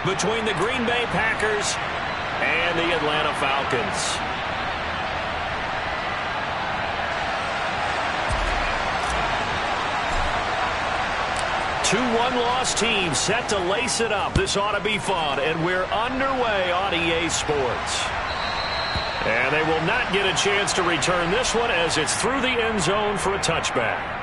between the Green Bay Packers and the Atlanta Falcons. Two one-loss teams set to lace it up. This ought to be fun, and we're underway on EA Sports. And they will not get a chance to return this one as it's through the end zone for a touchback.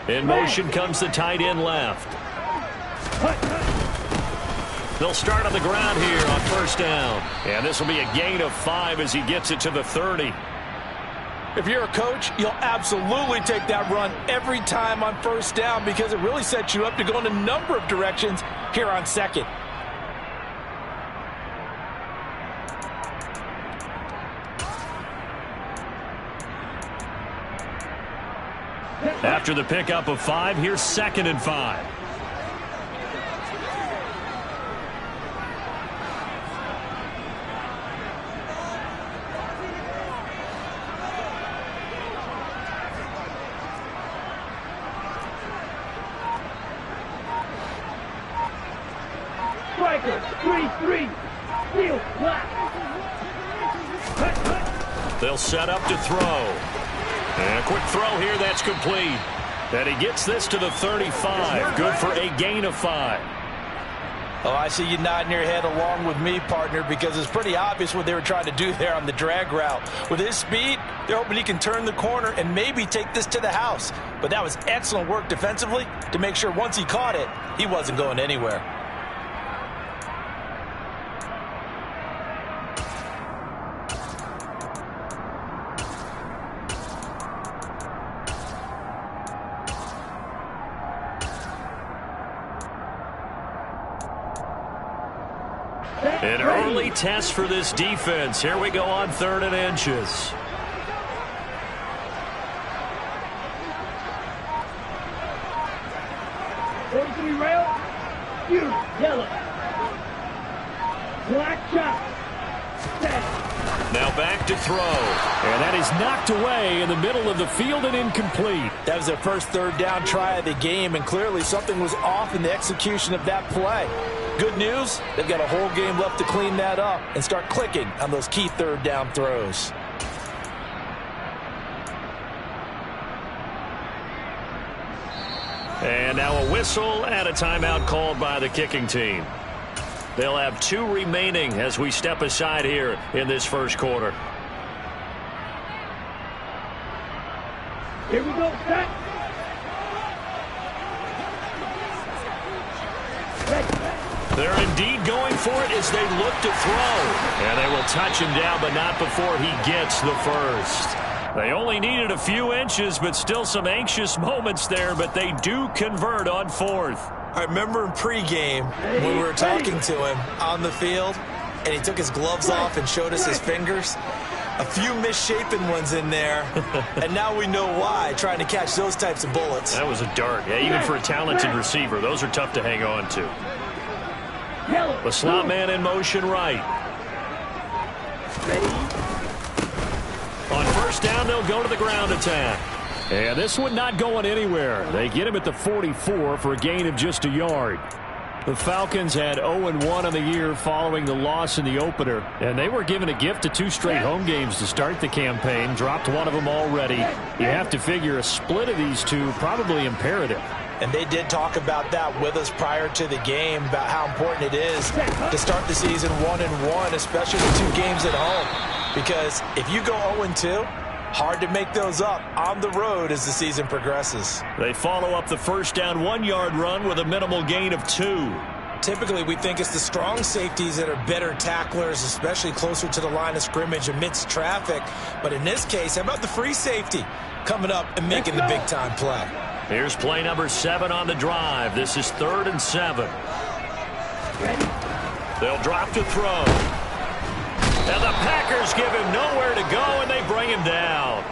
In motion comes the tight end left. They'll start on the ground here on first down. And this will be a gain of 5 as he gets it to the 30. If you're a coach, you'll absolutely take that run every time on first down because it really sets you up to go in a number of directions here on second. After the pickup of 5, here's 2nd and 5. Striker, 3-3, steal, black. They'll set up to throw. And a quick throw here, that's complete. And he gets this to the 35. Good for a gain of 5. Oh, I see you nodding your head along with me, partner, because it's pretty obvious what they were trying to do there on the drag route. With his speed, they're hoping he can turn the corner and maybe take this to the house. But that was excellent work defensively to make sure once he caught it, he wasn't going anywhere. An early test for this defense. Here we go on 3rd and inches. Rail, yellow, black shot. Now back to throw. And that is knocked away in the middle of the field and incomplete. That was their first 3rd down try of the game, and clearly something was off in the execution of that play. Good news, they've got a whole game left to clean that up and start clicking on those key 3rd down throws. And now a whistle and a timeout called by the kicking team. They'll have 2 remaining as we step aside here in this first quarter. Here we go, set. They're indeed going for it as they look to throw. And they will touch him down, but not before he gets the first. They only needed a few inches, but still some anxious moments there, but they do convert on 4th. I remember in pregame when we were talking to him on the field, and he took his gloves off and showed us his fingers. A few misshapen ones in there, and now we know why, trying to catch those types of bullets. That was a dart. Yeah, even for a talented receiver, those are tough to hang on to. The slot man in motion right. On first down, they'll go to the ground attack. And this one not going anywhere. They get him at the 44 for a gain of just a yard. The Falcons had 0-1 on the year following the loss in the opener, and they were given a gift of 2 straight home games to start the campaign. Dropped one of them already. You have to figure a split of these 2 probably imperative. And they did talk about that with us prior to the game, about how important it is to start the season 1-1, especially with 2 games at home. Because if you go 0-2, hard to make those up on the road as the season progresses. They follow up the first down 1-yard run with a minimal gain of 2. Typically, we think it's the strong safeties that are better tacklers, especially closer to the line of scrimmage amidst traffic. But in this case, how about the free safety? coming up and making the big-time play. Here's play number 7 on the drive. This is 3rd and 7. They'll drop to throw. And the Packers give him nowhere to go, and they bring him down.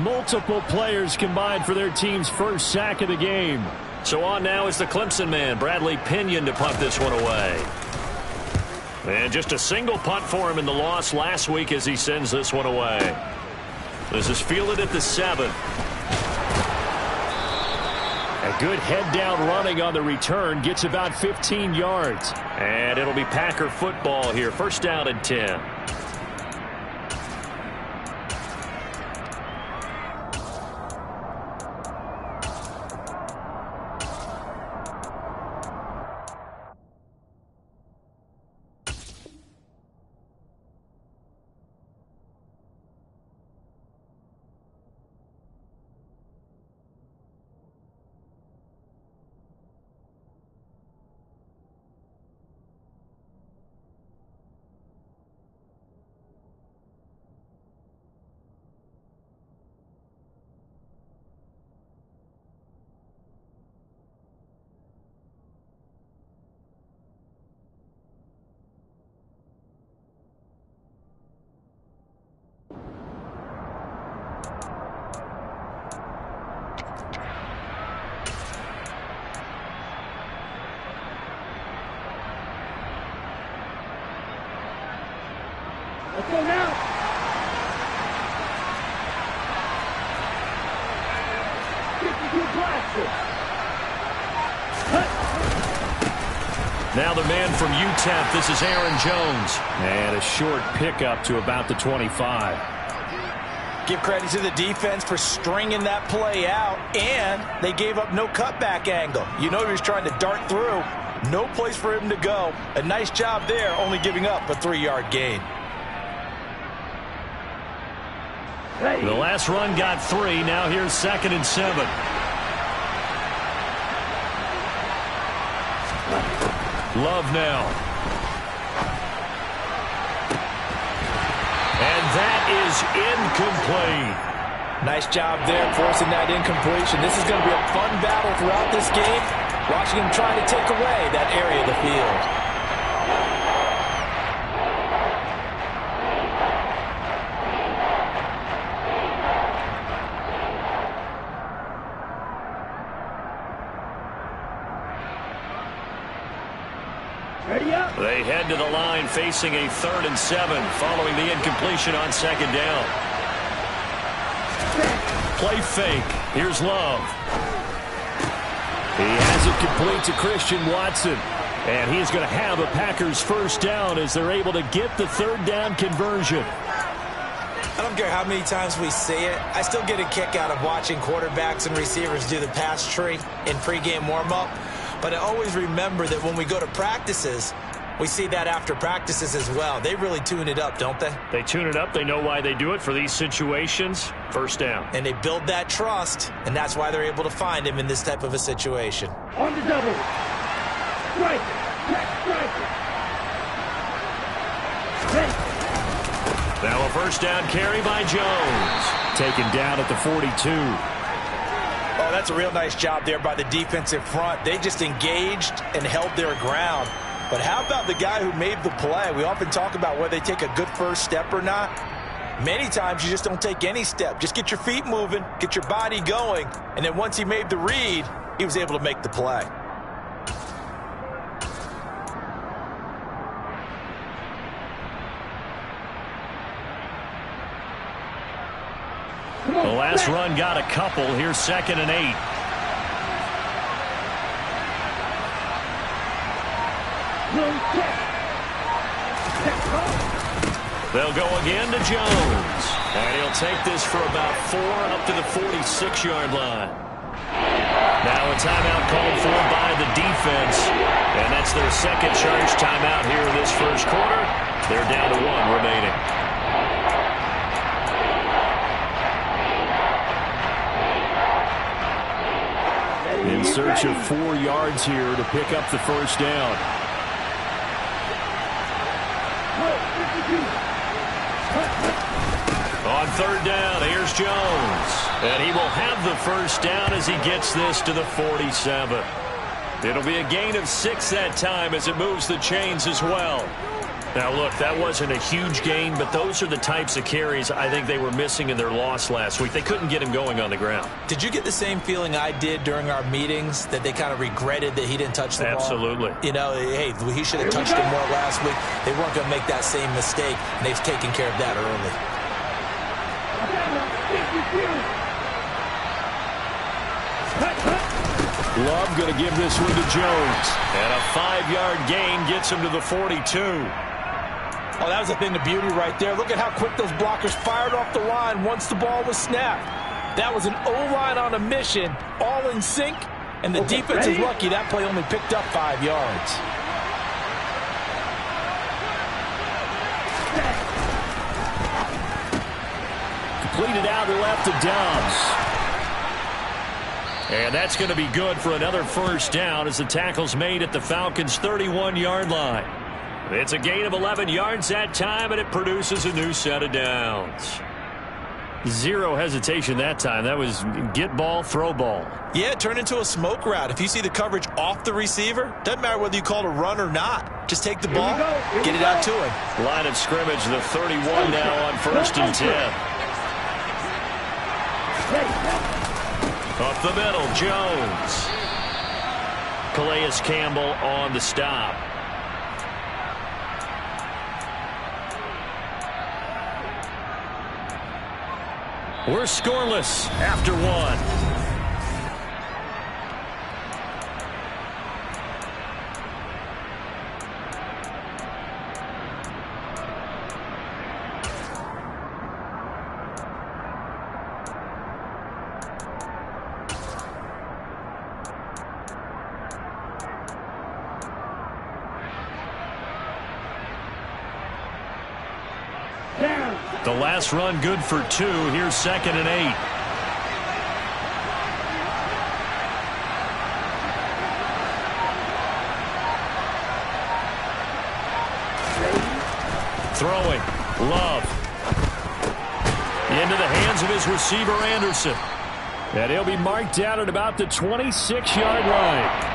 Multiple players combined for their team's first sack of the game. So on now is the Clemson man, Bradley Pinion, to punt this one away. And just a single punt for him in the loss last week as he sends this one away. This is fielded at the 7. A good head-down running on the return. Gets about 15 yards. And it'll be Packer football here. First down and 10. Let's go now. Now the man from UTEP, this is Aaron Jones. And a short pickup to about the 25. Give credit to the defense for stringing that play out, and they gave up no cutback angle. You know he was trying to dart through. No place for him to go. A nice job there, only giving up a 3-yard gain. The last run got 3. Now here's 2nd and 7. Love now. And that is incomplete. Nice job there forcing that incompletion. This is going to be a fun battle throughout this game. Watching him try to take away that area of the field. They head to the line facing a 3rd and 7 following the incompletion on 2nd down. Play fake. Here's Love. He has it complete to Christian Watson. And he's going to have a Packers first down as they're able to get the 3rd down conversion. I don't care how many times we see it. I still get a kick out of watching quarterbacks and receivers do the pass tree in pregame warm-up. But I always remember that when we go to practices, we see that after practices as well. They really tune it up, don't they? They tune it up. They know why they do it for these situations. First down. And they build that trust, and that's why they're able to find him in this type of a situation. On the double. Strike. Strike. Now a first down carry by Jones. Taken down at the 42. Oh, that's a real nice job there by the defensive front. They just engaged and held their ground. But how about the guy who made the play? We often talk about whether they take a good first step or not. Many times you just don't take any step. Just get your feet moving, get your body going, and then once he made the read, he was able to make the play. The last run got a couple. Here's 2nd and 8. They'll go again to Jones. And he'll take this for about 4 up to the 46-yard line. Now a timeout called for by the defense. And that's their second charge timeout here in this first quarter. They're down to 1 remaining. In search of 4 yards here to pick up the first down. On third down. Here's Jones. And he will have the first down as he gets this to the 47. It'll be a gain of 6 that time as it moves the chains as well. Now, look, that wasn't a huge gain, but those are the types of carries I think they were missing in their loss last week. They couldn't get him going on the ground. Did you get the same feeling I did during our meetings, that they kind of regretted that he didn't touch the ball? Absolutely. You know, hey, he should have touched it more last week. They weren't going to make that same mistake, and they've taken care of that early. Love going to give this one to Jones. And a 5-yard gain gets him to the 42. Oh, that was a thing of beauty right there. Look at how quick those blockers fired off the line once the ball was snapped. That was an O-line on a mission, all in sync, and the defense is lucky that play only picked up 5 yards. Completed out left to Dobbs. And that's going to be good for another first down as the tackle's made at the Falcons' 31-yard line. It's a gain of 11 yards that time, and it produces a new set of downs. Zero hesitation that time. That was get ball, throw ball. Yeah, it turned into a smoke route. If you see the coverage off the receiver, doesn't matter whether you call it a run or not. Just take the ball, get it out to him. Line of scrimmage, the 31 now on 1st and 10. Up the middle, Jones. Calais Campbell on the stop. We're scoreless after one. The last run good for 2. Here's 2nd and 8. Throwing. Love. Into the hands of his receiver, Anderson. And he'll be marked down at about the 26-yard line.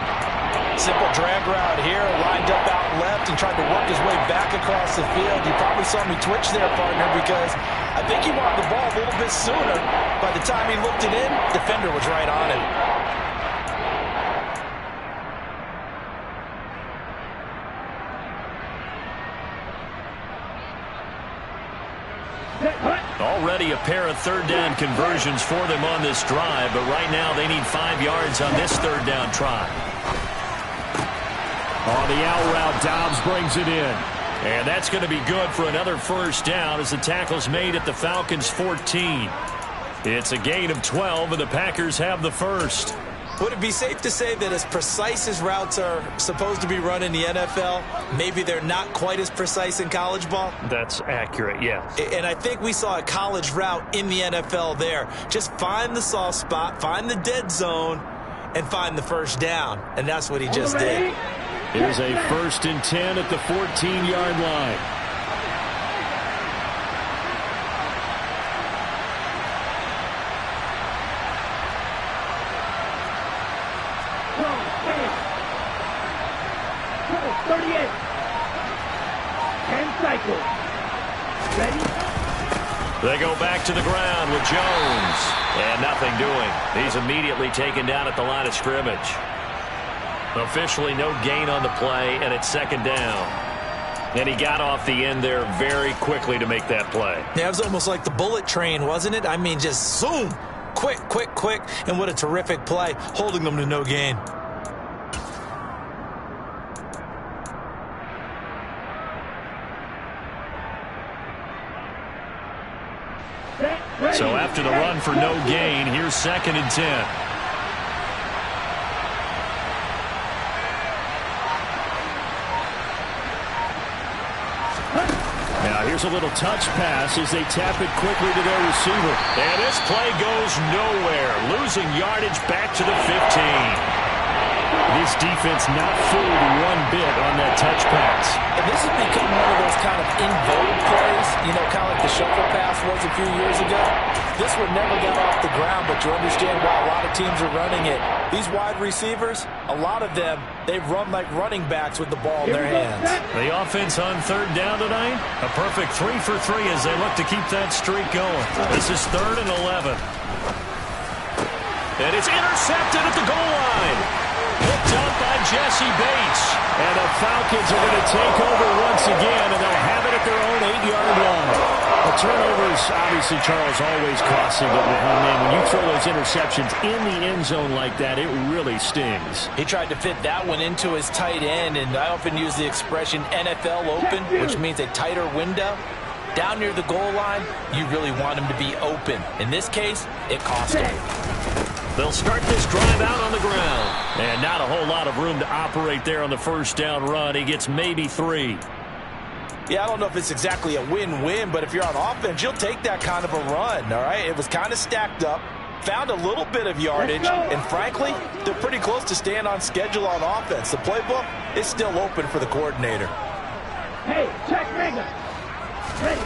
Simple drag route here, lined up out left and tried to work his way back across the field. You probably saw me twitch there, partner, because I think he wanted the ball a little bit sooner. By the time he looked it in, defender was right on him. Already a pair of third down conversions for them on this drive, but right now they need 5 yards on this third down try. On the out route, Dobbs brings it in. And that's going to be good for another first down as the tackle's made at the Falcons' 14. It's a gain of 12, and the Packers have the first. Would it be safe to say that as precise as routes are supposed to be run in the NFL, maybe they're not quite as precise in college ball? That's accurate, yeah. And I think we saw a college route in the NFL there. Just find the soft spot, find the dead zone, and find the first down. And that's what he just did. Here's a 1st and 10 at the 14-yard line. They go back to the ground with Jones. And nothing doing. He's immediately taken down at the line of scrimmage. Officially no gain on the play, and it's 2nd down. And he got off the end there very quickly to make that play. Yeah, it was almost like the bullet train, wasn't it? I mean, just zoom. Quick, quick, quick. And what a terrific play, holding them to no gain. So after the run for no gain, here's 2nd and 10. Now here's a little touch pass as they tap it quickly to their receiver. And this play goes nowhere. Losing yardage back to the 15. This defense not fooled one bit on that touch pass. And this has become one of those kind of in vogue plays, kind of like the shuffle pass was a few years ago. This one never got off the ground, but you understand why a lot of teams are running it. These wide receivers, a lot of them, they run like running backs with the ball in their hands. The offense on third down tonight, a perfect 3 for 3 as they look to keep that streak going. This is 3rd and 11. And it's intercepted at the goal line. Picked up by Jesse Bates. And the Falcons are going to take over once again, and they'll have it at their own 8-yard line. The turnovers, obviously, Charles, always costly, but when you throw those interceptions in the end zone like that, it really stings. He tried to fit that one into his tight end, and I often use the expression NFL open, which means a tighter window. Down near the goal line, you really want him to be open. In this case, it cost him. They'll start this drive out on the ground. And not a whole lot of room to operate there on the first down run. He gets maybe 3. Yeah, I don't know if it's exactly a win-win, but if you're on offense, you'll take that kind of a run, all right? It was kind of stacked up, found a little bit of yardage, and frankly, they're pretty close to staying on schedule on offense. The playbook is still open for the coordinator. Hey, check Rager. Ready.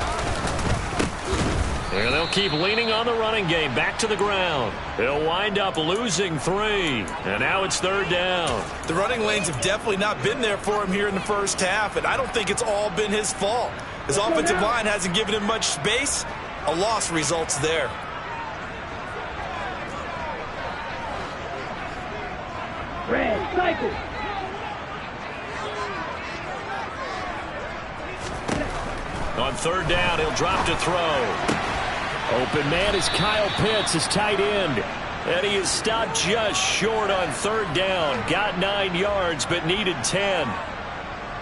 And they'll keep leaning on the running game. Back to the ground. They'll wind up losing 3. And now it's 3rd down. The running lanes have definitely not been there for him here in the first half, and I don't think it's all been his fault. His offensive line hasn't given him much space. A loss results there. Red, cycle. On 3rd down, he'll drop to throw. Open man is Kyle Pitts, his tight end. And he is stopped just short on 3rd down. Got 9 yards, but needed 10.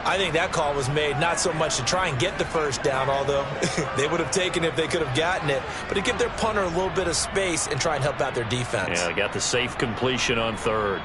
I think that call was made not so much to try and get the first down, although they would have taken it if they could have gotten it, but to give their punter a little bit of space and try and help out their defense. Yeah, got the safe completion on 3rd.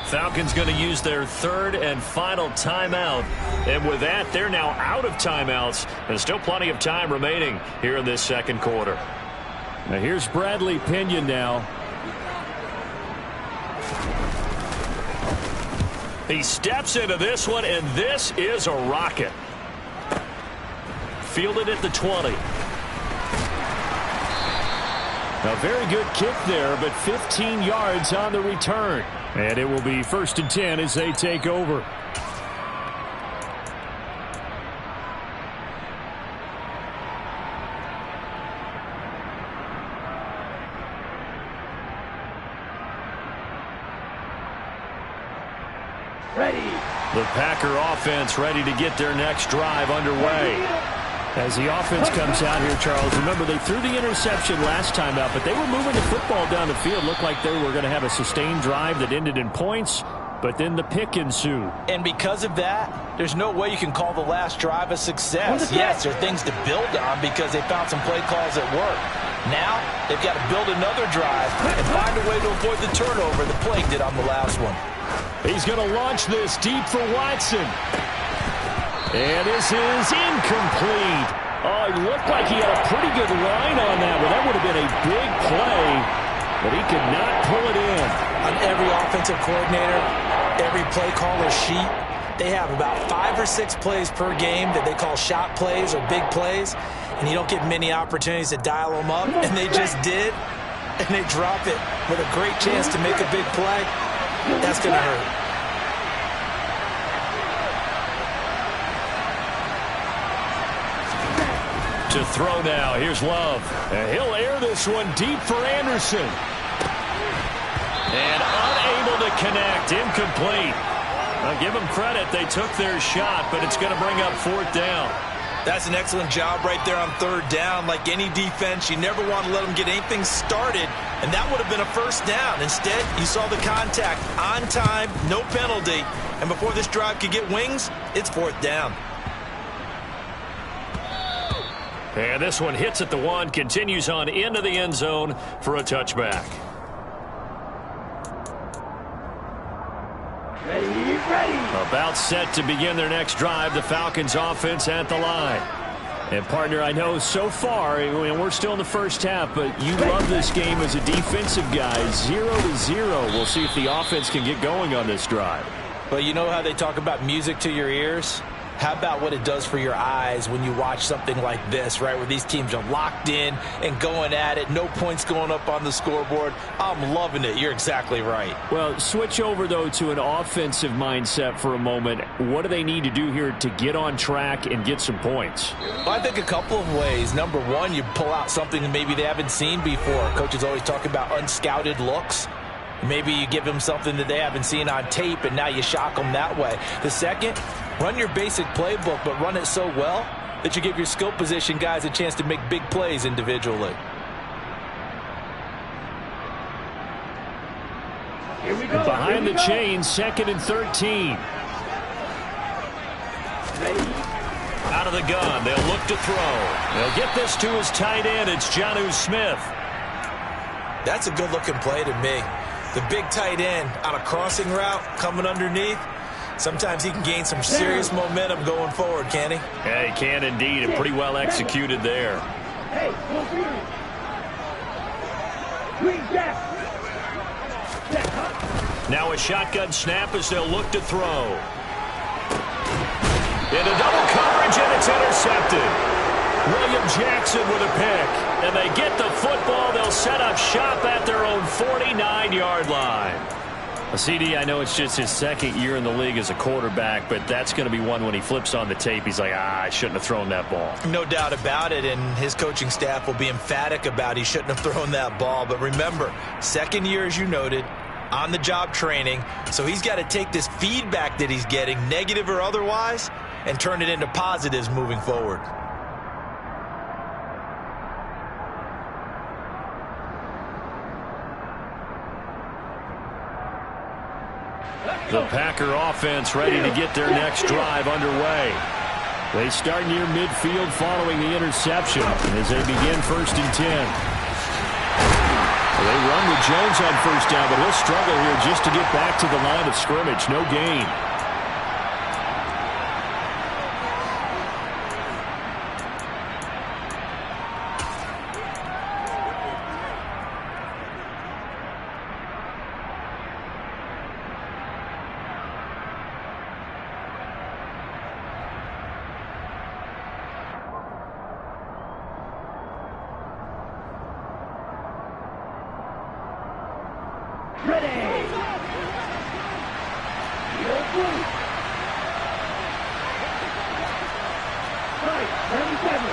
Falcons going to use their 3rd and final timeout. And with that, they're now out of timeouts. And still plenty of time remaining here in this 2nd quarter. Now here's Bradley Pinion now. He steps into this one, and this is a rocket. Fielded at the 20. A very good kick there, but 15 yards on the return. And it will be 1st and 10 as they take over. Ready. The Packer offense ready to get their next drive underway. As the offense comes out here, Charles, remember they threw the interception last time out, but they were moving the football down the field. Looked like they were going to have a sustained drive that ended in points, but then the pick ensued. And because of that, there's no way you can call the last drive a success. Yes, there are things to build on because they found some play calls that work. Now, they've got to build another drive and find a way to avoid the turnover the play did on the last one. He's going to launch this deep for Watson. And this is incomplete. Oh, it looked like he had a pretty good line on that, but that would have been a big play, but he could not pull it in. On every offensive coordinator, every play caller sheet, they have about 5 or 6 plays per game that they call shot plays or big plays, and you don't get many opportunities to dial them up, and they just did, and they drop it with a great chance to make a big play. That's going to hurt. To throw now, here's Love. And he'll air this one deep for Anderson. And unable to connect, incomplete. I'll give them credit, they took their shot, but it's going to bring up 4th down. That's an excellent job right there on 3rd down. Like any defense, you never want to let them get anything started, and that would have been a 1st down. Instead, you saw the contact on time, no penalty, and before this drive could get wings, it's 4th down. And this one hits at the 1, continues on into the end zone for a touchback. Ready. About set to begin their next drive, the Falcons offense at the line. And partner, I know so far, we're still in the first half, but you love this game as a defensive guy. 0-0. We'll see if the offense can get going on this drive. Well, you know how they talk about music to your ears? How about what it does for your eyes when you watch something like this, right, where these teams are locked in and going at it, no points going up on the scoreboard? I'm loving it. You're exactly right. Well, switch over, though, to an offensive mindset for a moment. What do they need to do here to get on track and get some points? Well, I think a couple of ways. Number one, you pull out something that maybe they haven't seen before. Coaches always talk about unscouted looks. Maybe you give them something that they haven't seen on tape, and now you shock them that way. The second, run your basic playbook, but run it so well that you give your skill position guys a chance to make big plays individually. Here we go. Behind the chain, 2nd and 13. Ready. Out of the gun, they'll look to throw. They'll get this to his tight end. It's Jonnu Smith. That's a good-looking play to me. The big tight end on a crossing route coming underneath. Sometimes he can gain some serious momentum going forward, can he? Yeah, he can indeed, and pretty well executed there. Hey, go green. Green gap. Set, huh? Now a shotgun snap as they'll look to throw. Into double coverage, and it's intercepted. William Jackson with a pick. And they get the football. They'll set up shop at their own 49-yard line. CD, I know it's just his 2nd year in the league as a quarterback, but that's going to be one when he flips on the tape, he's like, I shouldn't have thrown that ball. No doubt about it, and his coaching staff will be emphatic about he shouldn't have thrown that ball. But remember, 2nd year, as you noted, on-the-job training, so he's got to take this feedback that he's getting, negative or otherwise, and turn it into positives moving forward. The Packer offense ready to get their next drive underway. They start near midfield following the interception as they begin 1st and 10. They run with Jones on 1st down, but he'll struggle here just to get back to the line of scrimmage. No gain. Ready. Right, 37.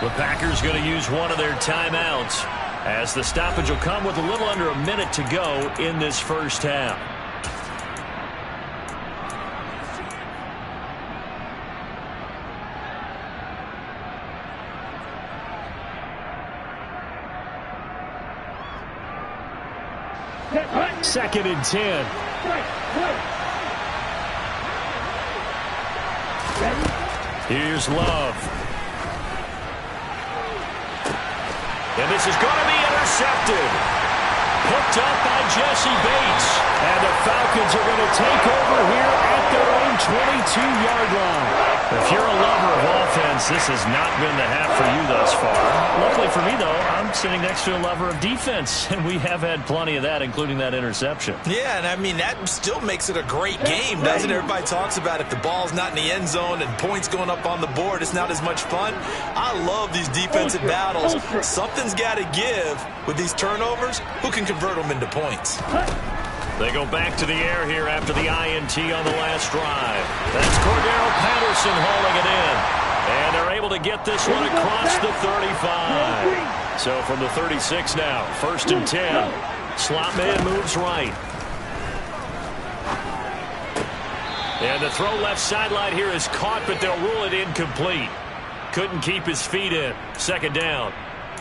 The Packers going to use one of their timeouts as the stoppage will come with a little under a minute to go in this 1st half. Right. 2nd and 10. Right. Ready. Here's Love. And this is going to be intercepted. Picked up by Jesse Bates. And the Falcons are going to take over here at their own 22-yard line. If you're a lover of offense, this has not been the half for you thus far. Luckily for me, though, I'm sitting next to a lover of defense, and we have had plenty of that, including that interception. Yeah, and I mean, that still makes it a great game, doesn't it? Everybody talks about if the ball's not in the end zone and points going up on the board, it's not as much fun. I love these defensive battles. Something's got to give with these turnovers. Who can convert them into points? They go back to the air here after the INT on the last drive. That's Cordero Patterson hauling it in. And they're able to get this one across the 35. So from the 36 now, 1st and 10. Slot man moves right. And the throw left sideline here is caught, but they'll rule it incomplete. Couldn't keep his feet in. 2nd down.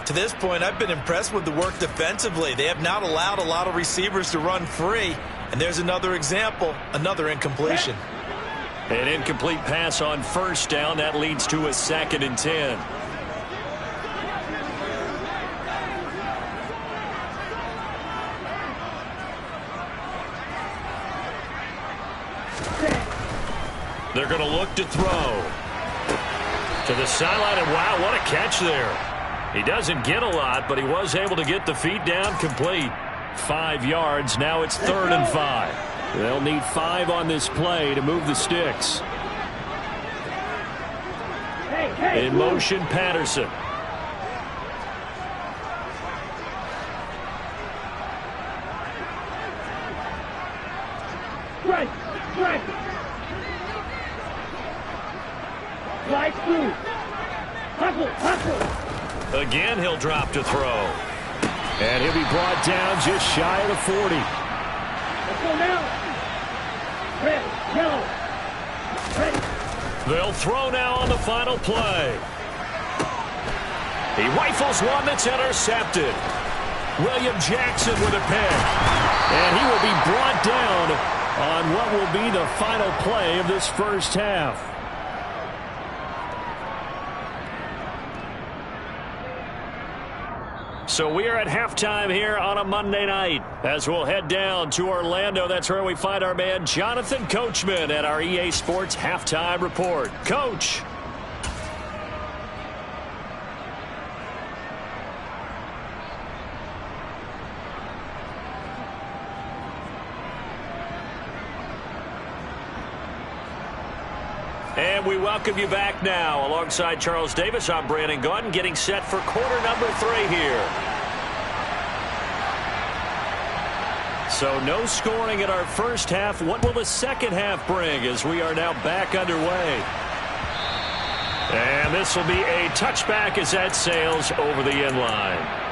To this point, I've been impressed with the work defensively. They have not allowed a lot of receivers to run free. And there's another example, another incompletion. An incomplete pass on 1st down. That leads to a 2nd and 10. They're going to look to throw. To the sideline, and wow, what a catch there. He doesn't get a lot, but he was able to get the feet down complete. 5 yards. Now it's 3rd and 5. They'll need 5 on this play to move the sticks. In motion, Patterson. Strike! Strike! Slide through! Hustle! Hustle! Again, he'll drop to throw. And he'll be brought down just shy of the 40. Let's go now! Red, yellow, ready. They'll throw now on the final play. He rifles one that's intercepted. William Jackson with a pick. And he will be brought down on what will be the final play of this first half. So we are at halftime here on a Monday night as we'll head down to Orlando. That's where we find our man Jonathan Coachman at our EA Sports Halftime Report. Coach. And we welcome you back now. Alongside Charles Davis, I'm Brandon Gaudin, getting set for quarter number 3 here. So no scoring in our first half. What will the second half bring as we are now back underway? And this will be a touchback as that sails over the end line.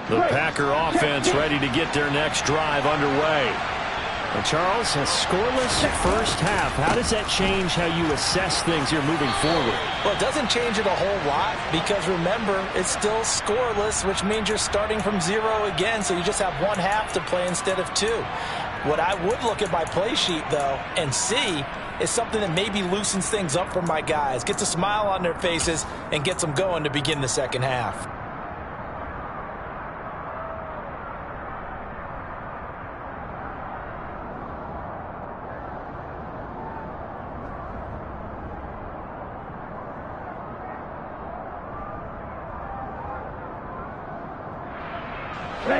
The Packer offense ready to get their next drive underway. And Charles, a scoreless first half. How does that change how you assess things here moving forward? Well, it doesn't change it a whole lot because, remember, it's still scoreless, which means you're starting from 0 again, so you just have 1 half to play instead of 2. What I would look at my play sheet, though, and see is something that maybe loosens things up for my guys, gets a smile on their faces, and gets them going to begin the second half.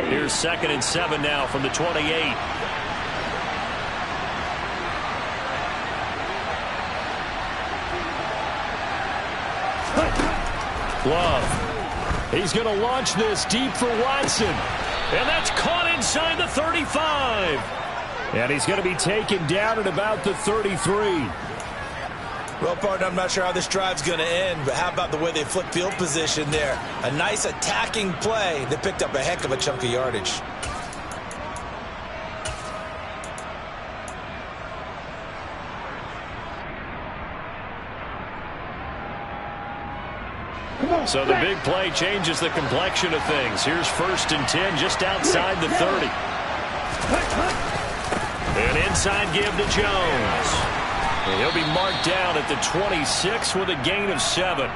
Here's 2nd and 7 now from the 28. Love. He's going to launch this deep for Watson. And that's caught inside the 35. And he's going to be taken down at about the 33. Well, partner, I'm not sure how this drive's going to end, but how about the way they flip field position there? A nice attacking play that picked up a heck of a chunk of yardage. So the big play changes the complexion of things. Here's 1st and 10 just outside the 30. An inside give to Jones. And he'll be marked down at the 26 with a gain of 7.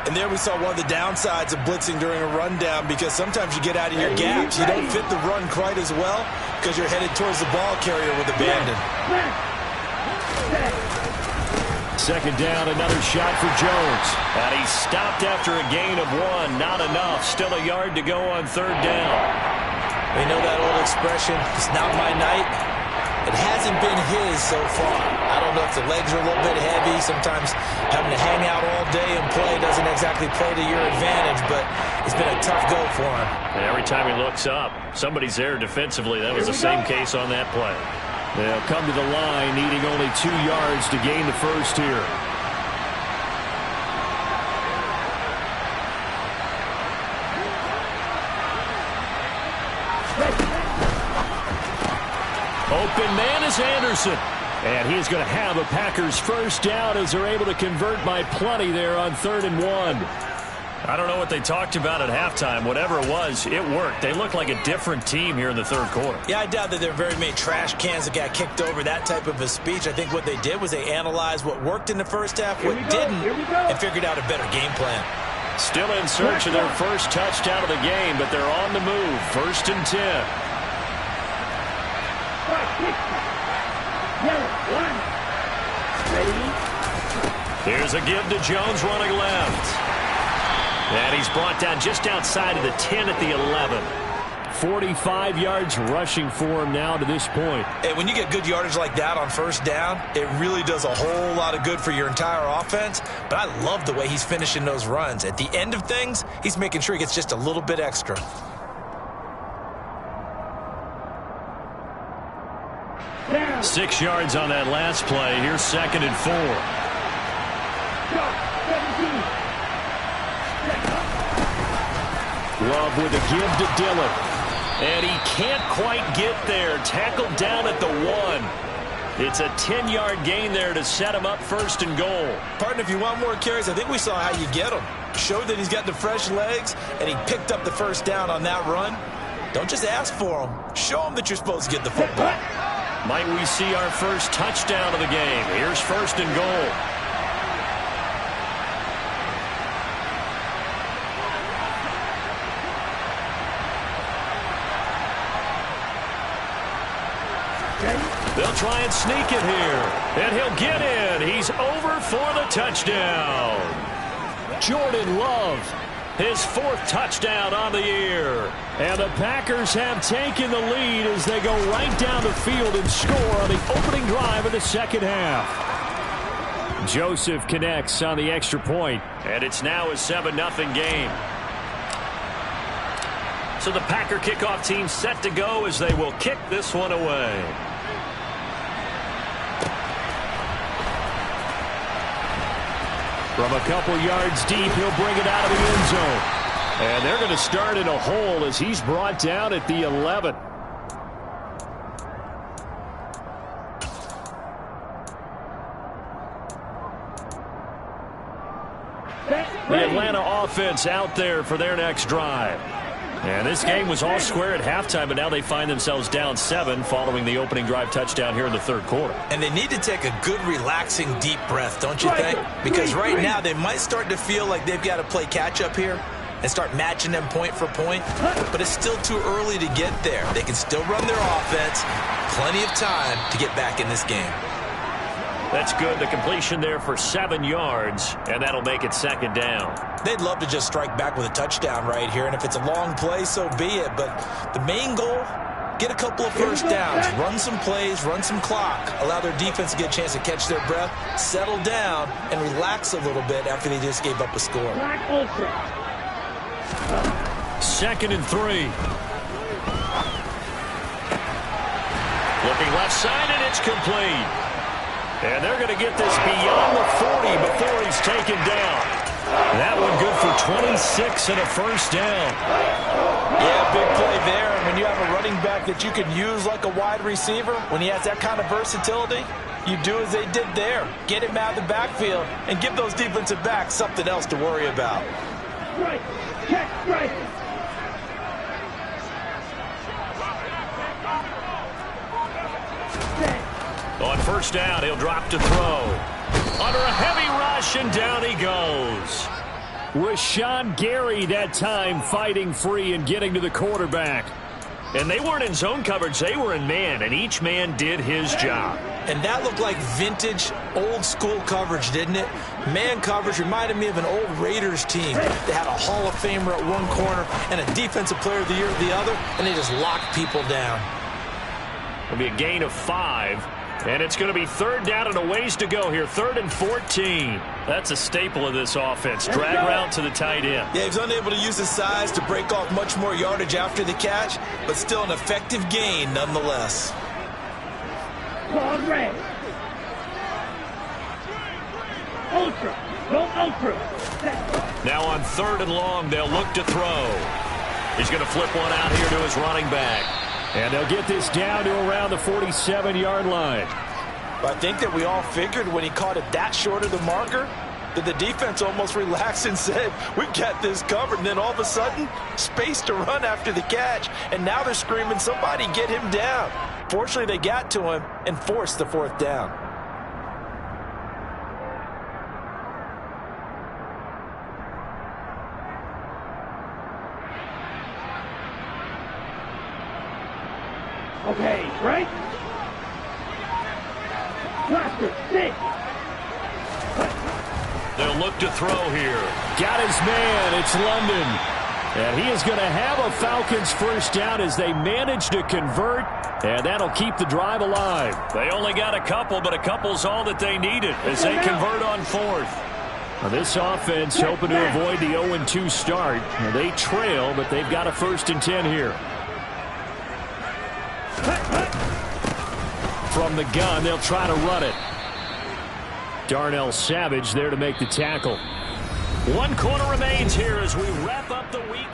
And there we saw one of the downsides of blitzing during a rundown, because sometimes you get out of your gaps. You don't fit the run quite as well because you're headed towards the ball carrier with abandon. 2nd down, another shot for Jones. And he stopped after a gain of 1. Not enough. Still a yard to go on 3rd down. We know that old expression, it's not my night. It hasn't been his so far. I don't know if the legs are a little bit heavy. Sometimes having to hang out all day and play doesn't exactly play to your advantage, but it's been a tough go for him. And every time he looks up, somebody's there defensively. That was the same case on that play. They'll come to the line, needing only 2 yards to gain the first here. Open man is Anderson. And he's going to have a Packers first down as they're able to convert by plenty there on 3rd and 1. I don't know what they talked about at halftime. Whatever it was, it worked. They look like a different team here in the 3rd quarter. Yeah, I doubt that there are very many trash cans that got kicked over, that type of a speech. I think what they did was they analyzed what worked in the first half, what didn't, and figured out a better game plan. Still in search of their first touchdown of the game, but they're on the move. 1st and 10. Here's a give to Jones running left. And he's brought down just outside of the 10 at the 11. 45 yards rushing for him now to this point. And when you get good yardage like that on 1st down, it really does a whole lot of good for your entire offense. But I love the way he's finishing those runs. At the end of things, he's making sure he gets just a little bit extra. Down. 6 yards on that last play. Here's 2nd and 4. 17. Love with a give to Dillon. And he can't quite get there. Tackled down at the 1. It's a 10-yard gain there to set him up 1st and goal. Partner, if you want more carries, I think we saw how you get him. Showed that he's got the fresh legs, and he picked up the first down on that run. Don't just ask for him. Show him that you're supposed to get the football. Might we see our first touchdown of the game? Here's 1st and goal. They'll try and sneak it here. And he'll get in. He's over for the touchdown. Jordan Love, his 4th touchdown on the year. And the Packers have taken the lead as they go right down the field and score on the opening drive of the 2nd half. Joseph connects on the extra point, and it's now a 7-0 game. So the Packer kickoff team set to go as they will kick this one away. From a couple yards deep, he'll bring it out of the end zone. And they're going to start in a hole as he's brought down at the 11. The Atlanta offense out there for their next drive. And this game was all square at halftime, but now they find themselves down 7 following the opening drive touchdown here in the 3rd quarter. And they need to take a good, relaxing, deep breath, don't you think? Because right now they might start to feel like they've got to play catch-up here and start matching them point for point. But it's still too early to get there. They can still run their offense. Plenty of time to get back in this game. That's good. The completion there for 7 yards, and that'll make it 2nd down. They'd love to just strike back with a touchdown right here, and if it's a long play, so be it. But the main goal, get a couple of first downs, run some plays, run some clock, allow their defense to get a chance to catch their breath, settle down, and relax a little bit after they just gave up a score. 2nd and 3. Looking left side, and it's complete. And they're going to get this beyond the 40 before he's taken down. That one good for 26 and a first down. Yeah, big play there. And when you have a running back that you can use like a wide receiver, when he has that kind of versatility, You do as they did there. Get him out of the backfield and give those defensive backs something else to worry about. Strike. Check strike. On first down, he'll drop to throw. Under a heavy rush, and down he goes. Rashawn Gary that time fighting free and getting to the quarterback. And they weren't in zone coverage. They were in man, and each man did his job. And that looked like vintage, old-school coverage, didn't it? Man coverage reminded me of an old Raiders team. They had a Hall of Famer at one corner and a Defensive Player of the Year at the other, and they just locked people down. It'll be a gain of 5. And it's going to be third down and a ways to go here. 3rd and 14. That's a staple of this offense. Drag route to the tight end. Yeah, he was unable to use his size to break off much more yardage after the catch, but still an effective gain nonetheless. Ball red. Ultra. Go ultra. Now on 3rd and long, they'll look to throw. He's going to flip one out here to his running back. And they'll get this down to around the 47-yard line. I think that we all figured when he caught it that short of the marker that the defense almost relaxed and said, we've got this covered. And then all of a sudden, space to run after the catch. And now they're screaming, somebody get him down. Fortunately, they got to him and forced the 4th down. Okay, right? Blaster, 6. They'll look to throw here. Got his man. It's London. And he is going to have a Falcons first down as they manage to convert. And that'll keep the drive alive. They only got a couple, but a couple's all that they needed as they convert on 4th. Now this offense hoping to avoid the 0-2 start. Now they trail, but they've got a 1st and 10 here. From the gun, they'll try to run it. Darnell Savage there to make the tackle. 1 quarter remains here as we wrap up the week.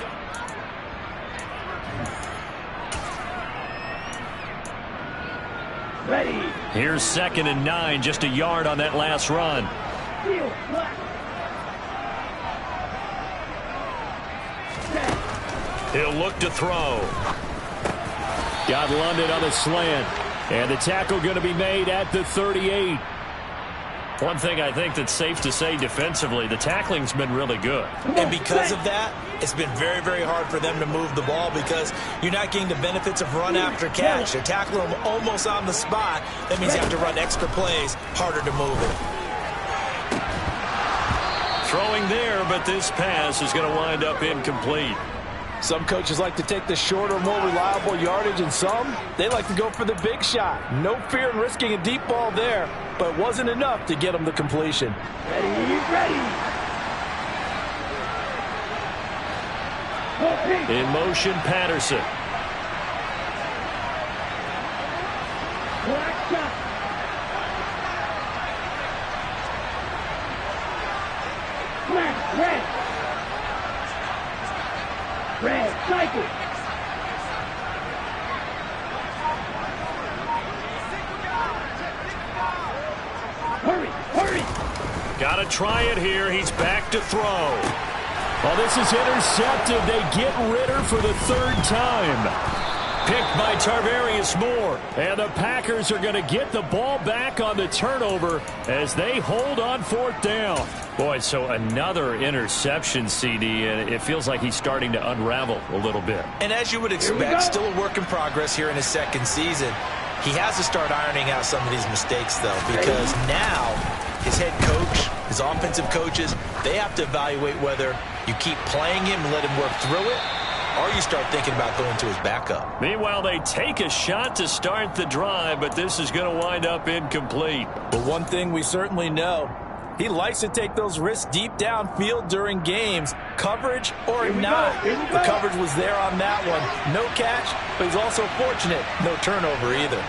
Ready. Here's 2nd and 9, just a yard on that last run. Seal, black. He'll look to throw. Got London on the slant. And the tackle going to be made at the 38. One thing I think that's safe to say defensively, the tackling's been really good. And because of that, it's been very, very hard for them to move the ball because you're not getting the benefits of run after catch. They're tackling them almost on the spot. That means you have to run extra plays, harder to move it. Throwing there, but this pass is going to wind up incomplete. Some coaches like to take the shorter, more reliable yardage, and some, they like to go for the big shot. No fear in risking a deep ball there, but it wasn't enough to get them the completion. Ready, ready. In motion, Patterson. Black shot. Black, red. Red, cycle. Hurry, hurry. Got to try it here. He's back to throw. Well, this is intercepted. They get Ritter for the 3rd time. Picked by Tarvarius Moore. And the Packers are going to get the ball back on the turnover as they hold on 4th down. Boy, so another interception, CD, and it feels like he's starting to unravel a little bit. And as you would expect, still a work in progress here in his 2nd season. He has to start ironing out some of these mistakes, though, because now his head coach, his offensive coaches, they have to evaluate whether you keep playing him and let him work through it, or you start thinking about going to his backup. Meanwhile, they take a shot to start the drive, but this is going to wind up incomplete. But one thing we certainly know, he likes to take those risks deep downfield during games, coverage or not. The coverage was there on that one. No catch, but he's also fortunate. No turnover either.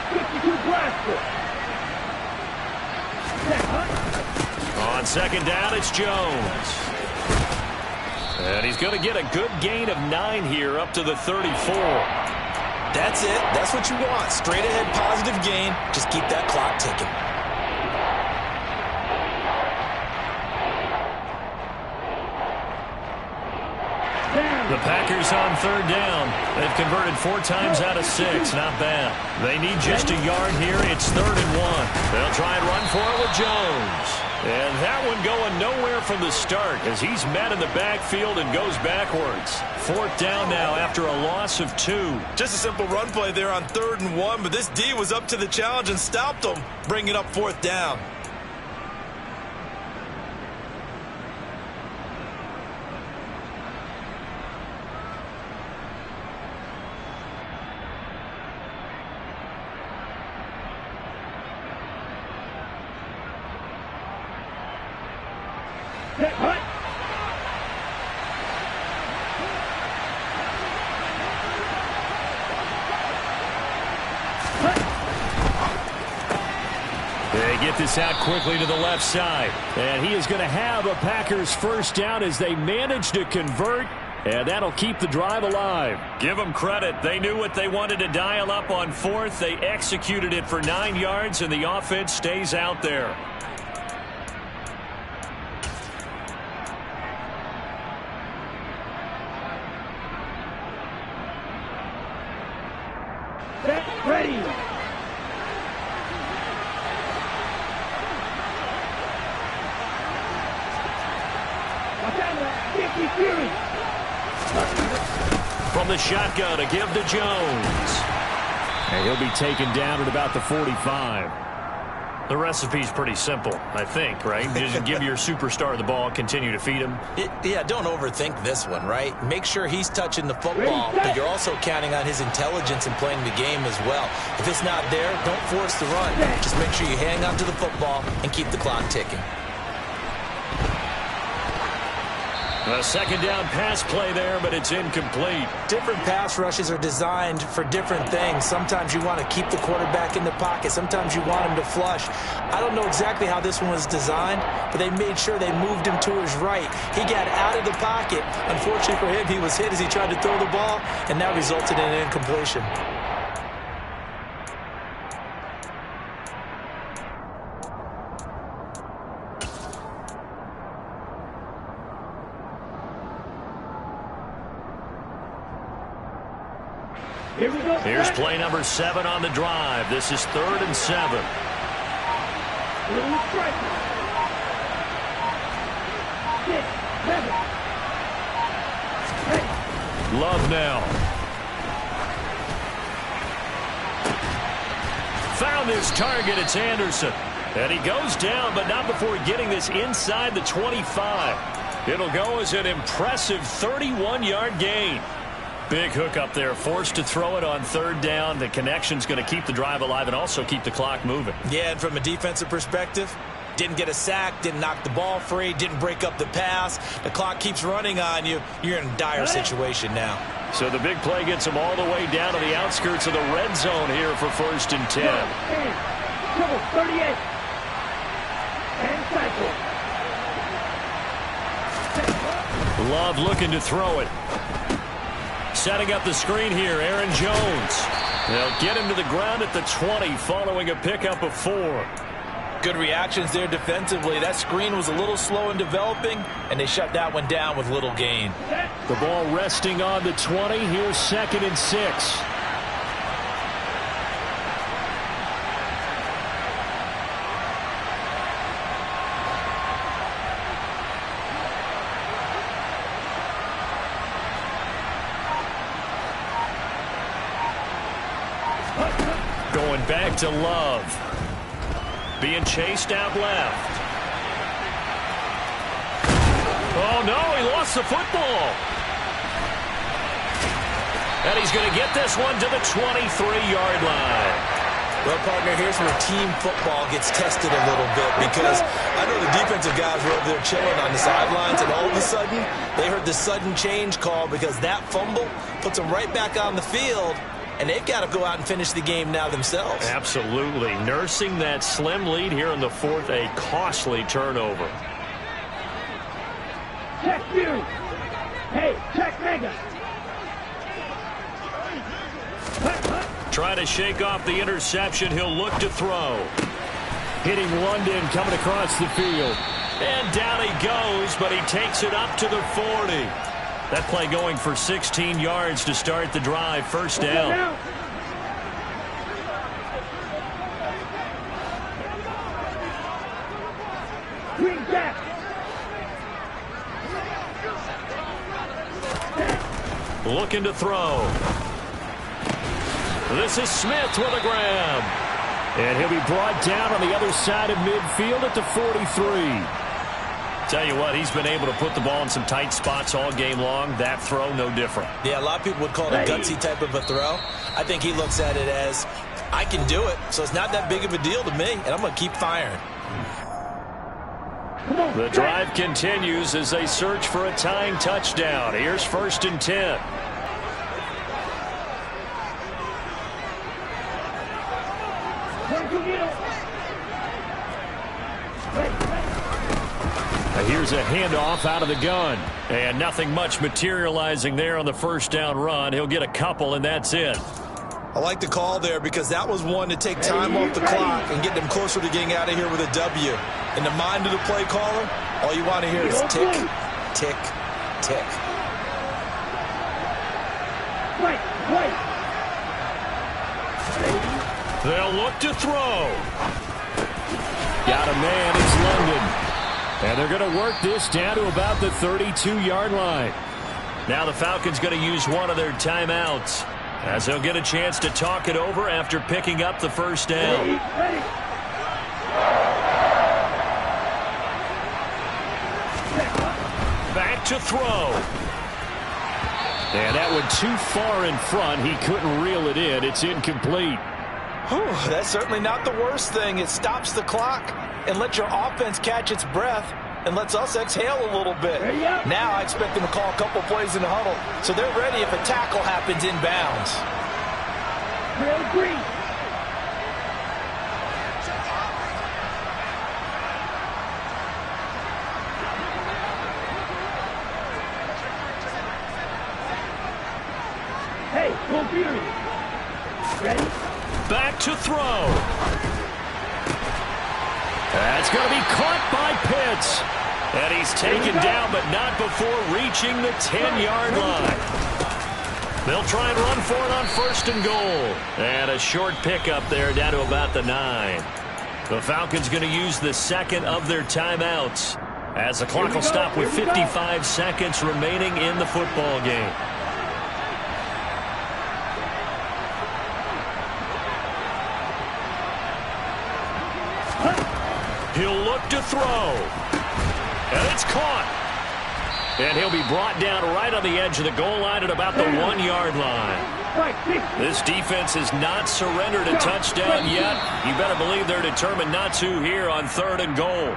52 blaster. On 2nd down, it's Jones. And he's going to get a good gain of 9 here up to the 34. That's it. That's what you want. Straight ahead positive gain. Just keep that clock ticking. The Packers on 3rd down. They've converted 4 times out of 6. Not bad. They need just a yard here. It's 3rd and 1. They'll try and run for it with Jones. And that one going nowhere from the start as he's met in the backfield and goes backwards. 4th down now after a loss of 2. Just a simple run play there on 3rd and 1, but this D was up to the challenge and stopped them, bringing up 4th down. They get this out quickly to the left side. And he is going to have a Packers 1st down as they manage to convert. And that'll keep the drive alive. Give them credit. They knew what they wanted to dial up on 4th. They executed it for 9 yards, and the offense stays out there. Set, ready. From the shotgun, a give to Jones. And he'll be taken down at about the 45. The recipe's pretty simple, I think, right? Just give your superstar the ball, continue to feed him. Yeah, don't overthink this one, right? Make sure he's touching the football, but you're also counting on his intelligence in playing the game as well. If it's not there, don't force the run. Just make sure you hang on to the football and keep the clock ticking. A 2nd down pass play there, but it's incomplete. Different pass rushes are designed for different things. Sometimes you want to keep the quarterback in the pocket. Sometimes you want him to flush. I don't know exactly how this one was designed, but they made sure they moved him to his right. He got out of the pocket. Unfortunately for him, he was hit as he tried to throw the ball, and that resulted in an incompletion. Here we go. Here's play number 7 on the drive. This is 3rd and 7. Little striker. 6, 7. Hey. Love now. Found his target. It's Anderson. And he goes down, but not before getting this inside the 25. It'll go as an impressive 31-yard gain. Big hook up there, forced to throw it on 3rd down. The connection's going to keep the drive alive and also keep the clock moving. Yeah, and from a defensive perspective, didn't get a sack, didn't knock the ball free, didn't break up the pass. The clock keeps running on you. You're in a dire situation now. So the big play gets them all the way down to the outskirts of the red zone here for 1st and 10. Trouble, 38. And cycle. Love looking to throw it. Setting up the screen here, Aaron Jones. They'll get him to the ground at the 20 following a pickup of 4. Good reactions there defensively. That screen was a little slow in developing, and they shut that one down with little gain. The ball resting on the 20. Here's 2nd and 6. Going back to Love. Being chased out left. Oh, no, he lost the football. And he's going to get this one to the 23-yard line. Well, partner, here's where team football gets tested a little bit because I know the defensive guys were over there chilling on the sidelines, and all of a sudden, they heard the sudden change call because that fumble puts them right back on the field, and they've got to go out and finish the game now themselves. Absolutely. Nursing that slim lead here in the 4th, a costly turnover. Check you. Hey, check mega. Trying to shake off the interception. He'll look to throw. Hitting London coming across the field. And down he goes, but he takes it up to the 40. That play going for 16 yards to start the drive. First down. Green back. Looking to throw. This is Smith with a grab. And he'll be brought down on the other side of midfield at the 43. Tell you what, he's been able to put the ball in some tight spots all game long. That throw, no different. Yeah, a lot of people would call it a gutsy type of a throw. I think he looks at it as, I can do it, so it's not that big of a deal to me, and I'm going to keep firing. The drive continues as they search for a tying touchdown. Here's 1st and 10. Here's a handoff out of the gun. And nothing much materializing there on the first down run. He'll get a couple, and that's it. I like the call there because that was one to take time off the clock and get them closer to getting out of here with a W. In the mind of the play caller, all you want to hear is tick, tick, tick. They'll look to throw. Got a man, it's London. And they're going to work this down to about the 32-yard line. Now the Falcons going to use one of their timeouts as they'll get a chance to talk it over after picking up the first down. Back to throw. And that one too far in front. He couldn't reel it in. It's incomplete. Whew, that's certainly not the worst thing. It stops the clock and lets your offense catch its breath and lets us exhale a little bit. Now I expect them to call a couple plays in the huddle so they're ready if a tackle happens inbounds. Real green. Hey, full fury. Ready? Back to throw. That's going to be caught by Pitts. And he's taken down, but not before reaching the 10-yard line. They'll try and run for it on 1st and goal. And a short pickup there down to about the 9. The Falcons going to use the second of their timeouts as the clock will stop with 55 seconds remaining in the football game. He'll look to throw. And it's caught. And he'll be brought down right on the edge of the goal line at about the 1-yard line. This defense has not surrendered a touchdown yet. You better believe they're determined not to here on 3rd and goal.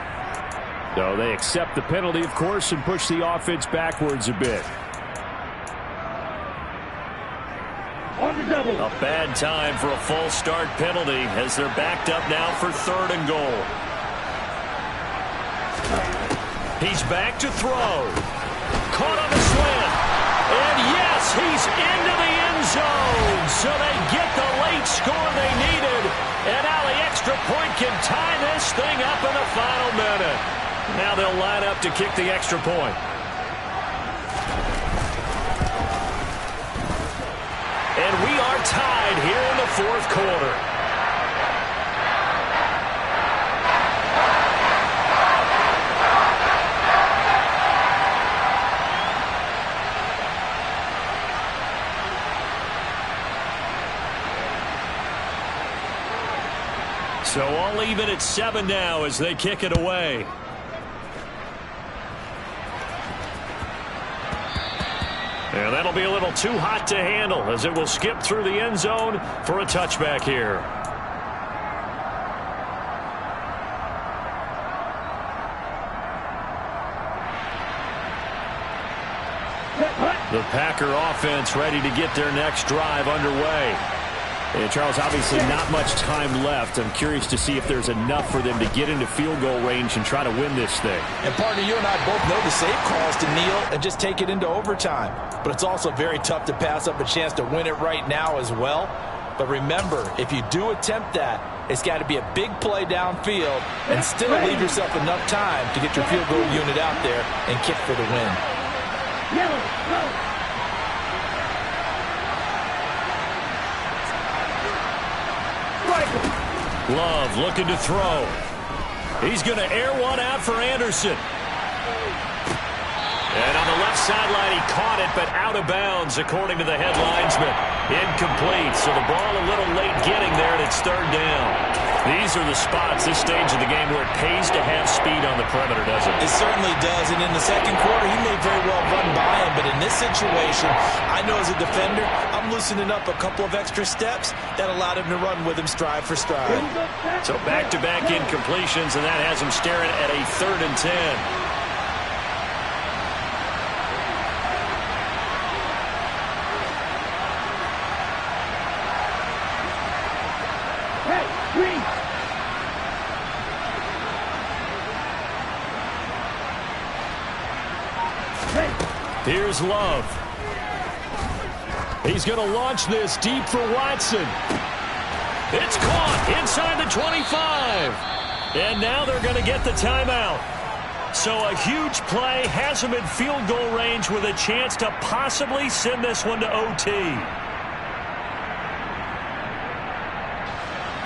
So they accept the penalty, of course, and push the offense backwards a bit. A bad time for a false start penalty as they're backed up now for 3rd and goal. He's back to throw. Caught on the slant. And yes, he's into the end zone. So they get the late score they needed. And now the extra point can tie this thing up in the final minute. Now they'll line up to kick the extra point. And we are tied here in the 4th quarter. So all even at 7 now as they kick it away. And that'll be a little too hot to handle as it will skip through the end zone for a touchback here. The Packer offense ready to get their next drive underway. And Charles, obviously not much time left. I'm curious to see if there's enough for them to get into field goal range and try to win this thing. And partner, you and I both know the safe call is to kneel and just take it into overtime. But it's also very tough to pass up a chance to win it right now as well. But remember, if you do attempt that, it's got to be a big play downfield and still leave yourself enough time to get your field goal unit out there and kick for the win. Yellow, go. Love looking to throw. He's going to air one out for Anderson. And on the left sideline, he caught it, but out of bounds, according to the head linesman. Incomplete, so the ball a little late getting there, and it's third down. These are the spots, this stage of the game, where it pays to have speed on the perimeter, doesn't it? It certainly does, and in the second quarter, he may very well run by him, but in this situation, I know as a defender, I'm loosening up a couple of extra steps that allowed him to run with him stride for stride. So back-to-back incompletions, and that has him staring at a 3rd and 10. Here's Love. He's going to launch this deep for Watson. It's caught inside the 25. And now they're going to get the timeout. So a huge play has him in field goal range with a chance to possibly send this one to OT.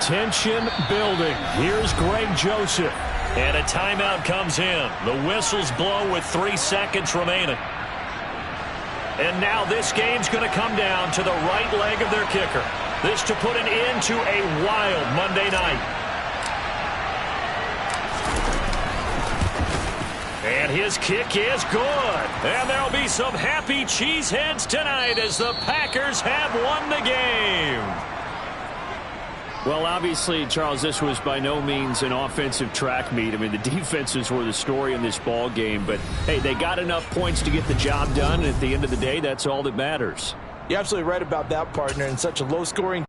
Tension building. Here's Greg Joseph. And a timeout comes in. The whistles blow with 3 seconds remaining. And now this game's going to come down to the right leg of their kicker. This to put an end to a wild Monday night. And his kick is good. And there'll be some happy cheeseheads tonight as the Packers have won the game. Well, obviously, Charles, this was by no means an offensive track meet. I mean, the defenses were the story in this ball game. But, hey, they got enough points to get the job done. And at the end of the day, that's all that matters. You're absolutely right about that, partner. In such a low-scoring